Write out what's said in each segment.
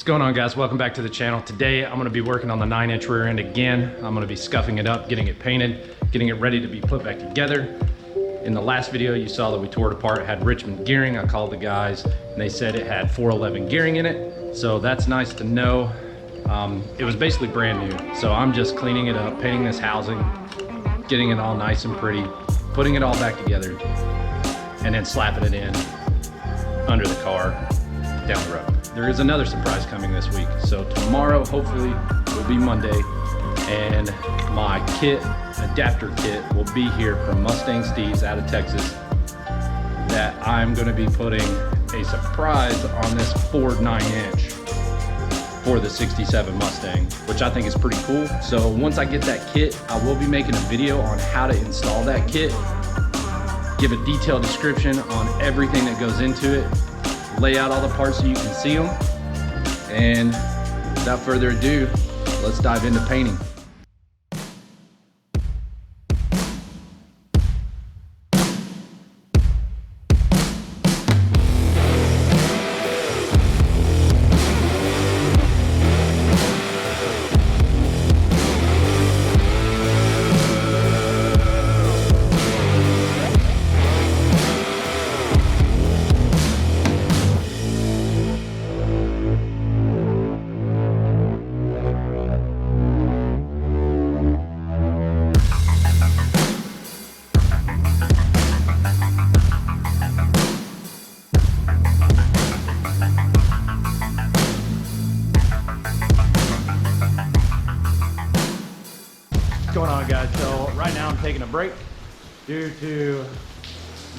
going on, guys? Welcome back to the channel. Today I'm going to be working on the 9-inch rear end again. I'm going to be scuffing it up, getting it painted, getting it ready to be put back together. In the last video you saw that we tore it apart. It had Richmond gearing. I called the guys and they said it had 411 gearing in it, so that's nice to know. It was basically brand new, so I'm just cleaning it up, painting this housing, getting it all nice and pretty, putting it all back together, and then slapping it in under the car down the road. There is another surprise coming this week. So tomorrow, hopefully, will be Monday, and my adapter kit will be here from Mustang Steves out of Texas that I'm gonna be putting a surprise on this Ford 9-inch for the 67 Mustang, which I think is pretty cool. So once I get that kit, I will be making a video on how to install that kit, give a detailed description on everything that goes into it, lay out all the parts so you can see them, and without further ado, let's dive into painting. What's going on, guys? So right now I'm taking a break due to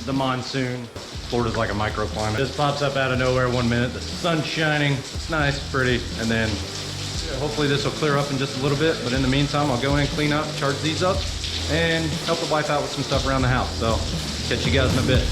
the monsoon. Florida's like a microclimate. This pops up out of nowhere 1 minute, the sun's shining, it's nice, pretty, and then hopefully this will clear up in just a little bit, but in the meantime I'll go in, clean up, charge these up, and help the wife out with some stuff around the house. So catch you guys in a bit.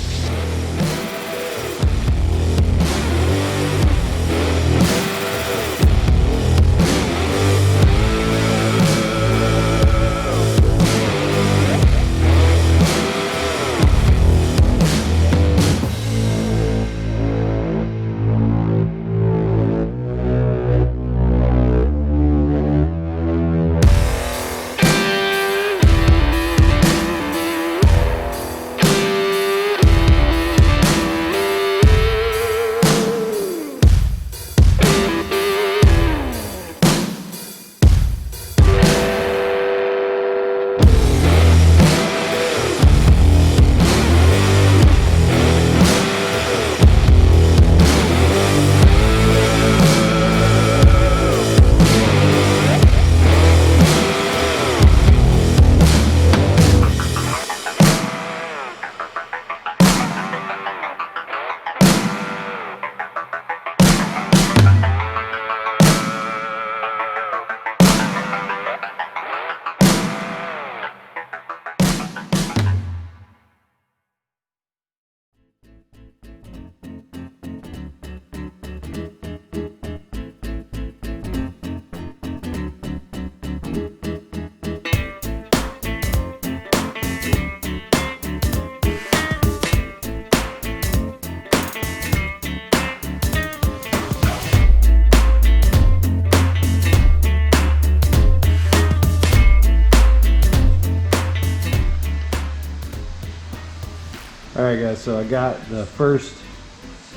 Alright guys, so I got the first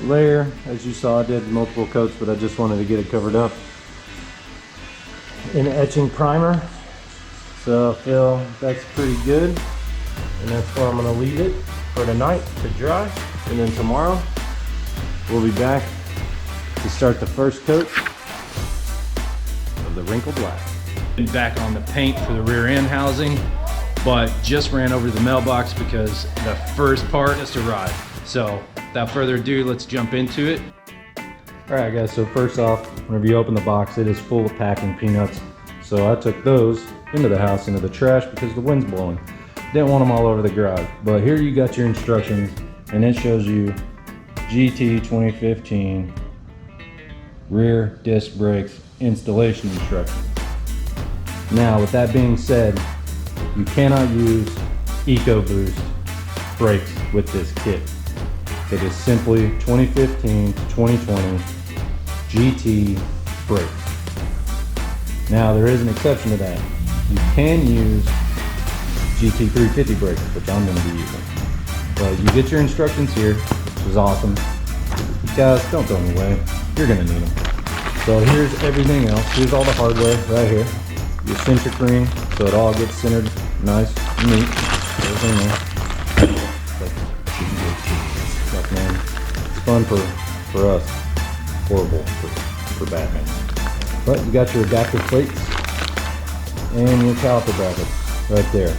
layer. As you saw, I did multiple coats, but I just wanted to get it covered up in etching primer. So I feel that's pretty good, and that's where I'm going to leave it for tonight to dry, and then tomorrow we'll be back to start the first coat of the wrinkled black. Back on the paint for the rear end housing, but just ran over to the mailbox because the first part just arrived. So without further ado, let's jump into it. All right guys, so first off, whenever you open the box, it is full of packing peanuts. So I took those into the house, into the trash, because the wind's blowing. Didn't want them all over the garage. But here you got your instructions, and it shows you GT 2015 rear disc brakes installation instructions. Now, with that being said, you cannot use EcoBoost brakes with this kit. It is simply 2015 to 2020 GT brakes. Now there is an exception to that. You can use GT350 brakes, which I'm going to be using. But you get your instructions here, which is awesome. Guys, don't throw them away. You're going to need them. So here's everything else. Here's all the hardware right here. Your centric ring, so it all gets centered nice and neat. Everything there. Look, man, it's fun for us. Horrible for Batman. But you got your adaptive plates and your caliper brackets right there.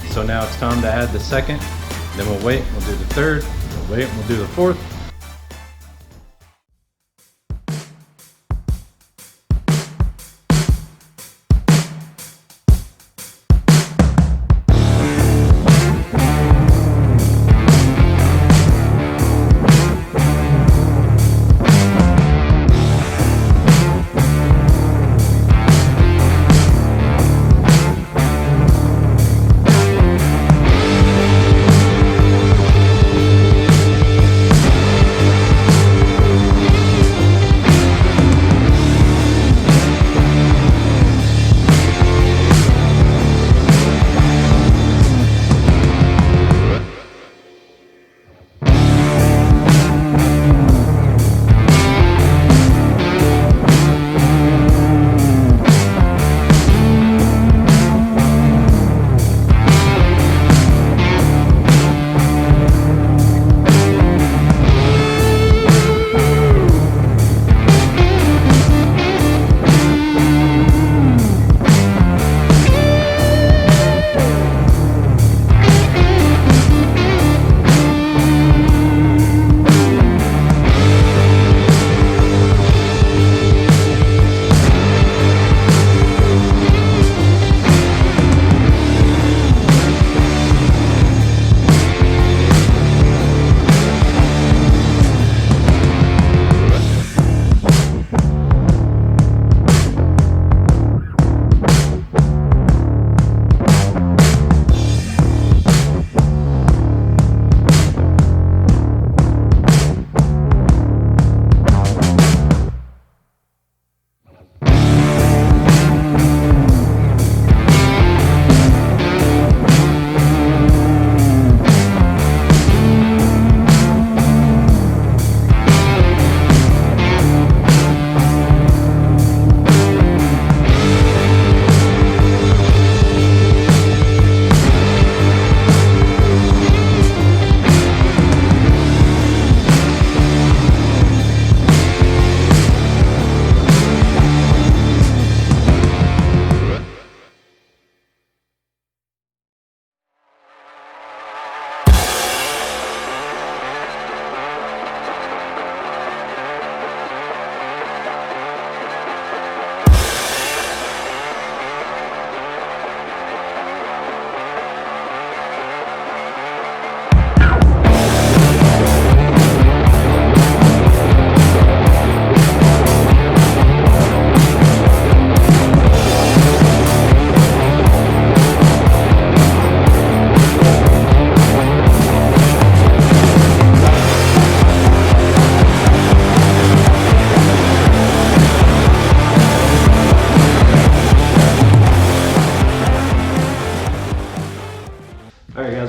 So now it's time to add the second. Then we'll wait. We'll do the third. We'll wait. We'll do the fourth.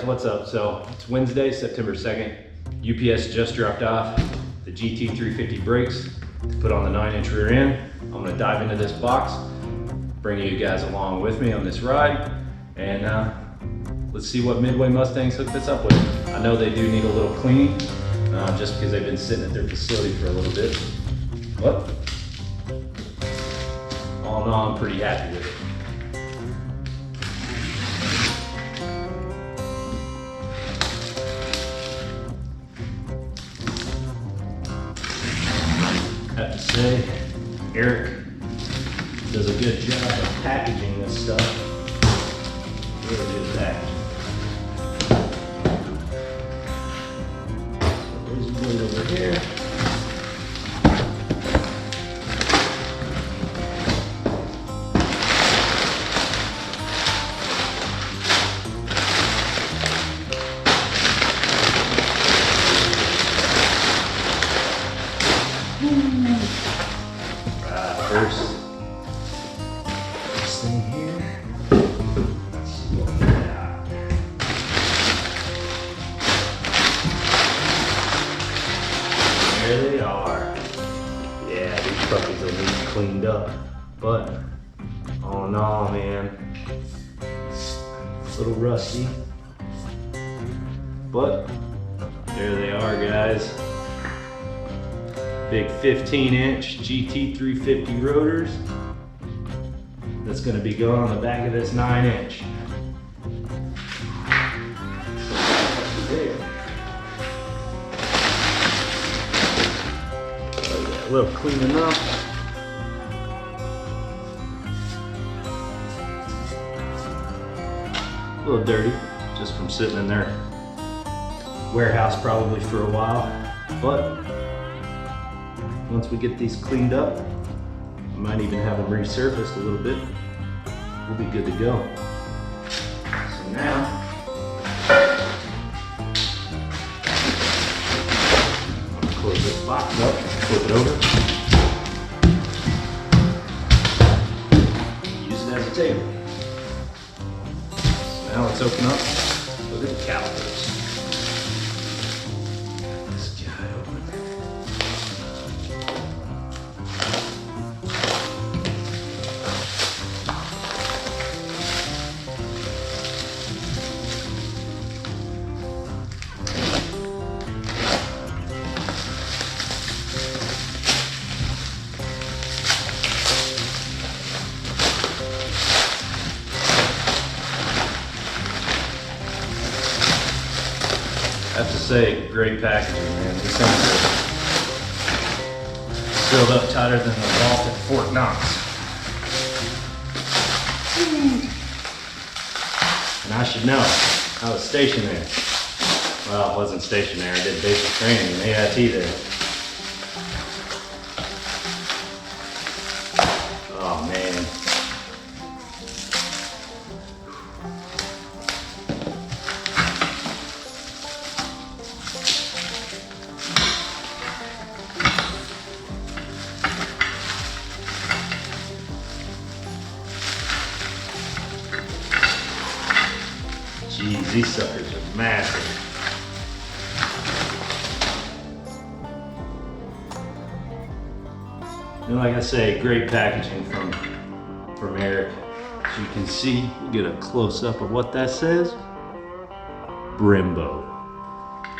What's up? So it's Wednesday, September 2nd. UPS just dropped off the GT350 brakes to put on the 9-inch rear end. I'm gonna dive into this box, bring you guys along with me on this ride, and let's see what Midway Mustangs hooked this up with. I know they do need a little cleaning, just because they've been sitting at their facility for a little bit. But all in all, I'm pretty happy with it. I have to say, Eric does a good job of packaging this stuff. Really good packaging. So there's a blade over here. first this thing here. Let's see what we got. There they are. Yeah, these puppies will need cleaned up, but all in all, man, a little rusty, but there they are, guys. Big 15-inch GT 350 rotors. That's going to be going on the back of this 9-inch. There. A little cleaning up. A little dirty, just from sitting in their warehouse probably for a while, but once we get these cleaned up, I might even have them resurfaced a little bit. We'll be good to go. So now, I'll close this box up, flip it over, use it as a table. So now let's open up, look at the calipers. I have to say, great packaging, man. These things are sealed up tighter than the vault at Fort Knox. And I should know, I was stationed there. Well, I wasn't stationed there, I did basic training in AIT there. Oh man. Jeez, these suckers are massive. And like I say, great packaging from Eric. As you can see, you get a close-up of what that says. Brembo.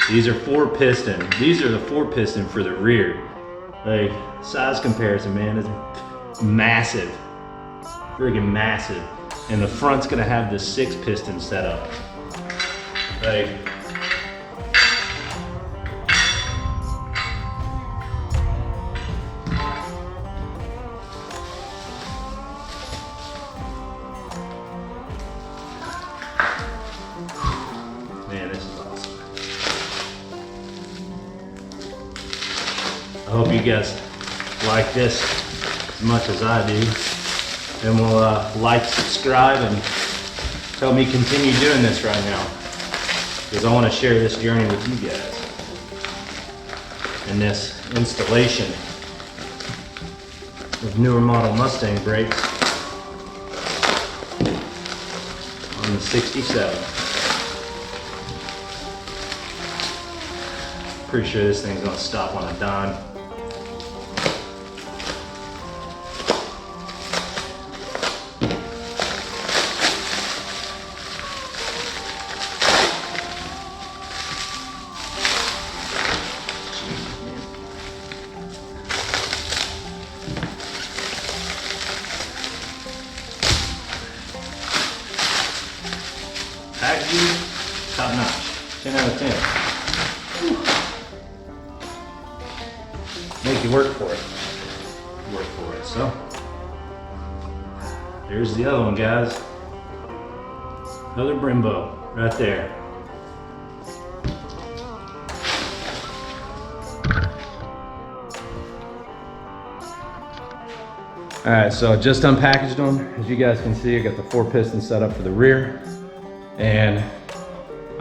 These are 4-piston. These are the 4-piston for the rear. Like, size comparison, man, is massive. Friggin' massive. And the front's gonna have the 6-piston setup. Like, man, this is awesome. I hope you guys like this as much as I do. And will like, subscribe, and help me continue doing this right now. Because I want to share this journey with you guys. And this installation of newer model Mustang brakes on the 67. Pretty sure this thing's going to stop on a dime. Packaging, top notch, 10 out of 10. Whew. Make you work for it. Work for it. So, there's the other one, guys. Another Brembo, right there. All right, so I just unpackaged them. As you guys can see, I got the 4-piston set up for the rear. And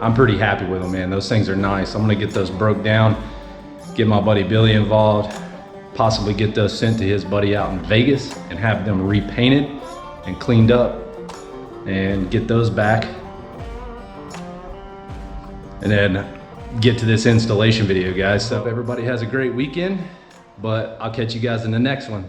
I'm pretty happy with them, man. Those things are nice. I'm gonna get those broke down, get my buddy Billy involved, possibly get those sent to his buddy out in Vegas and have them repainted and cleaned up and get those back. And then get to this installation video, guys. So everybody has a great weekend, but I'll catch you guys in the next one.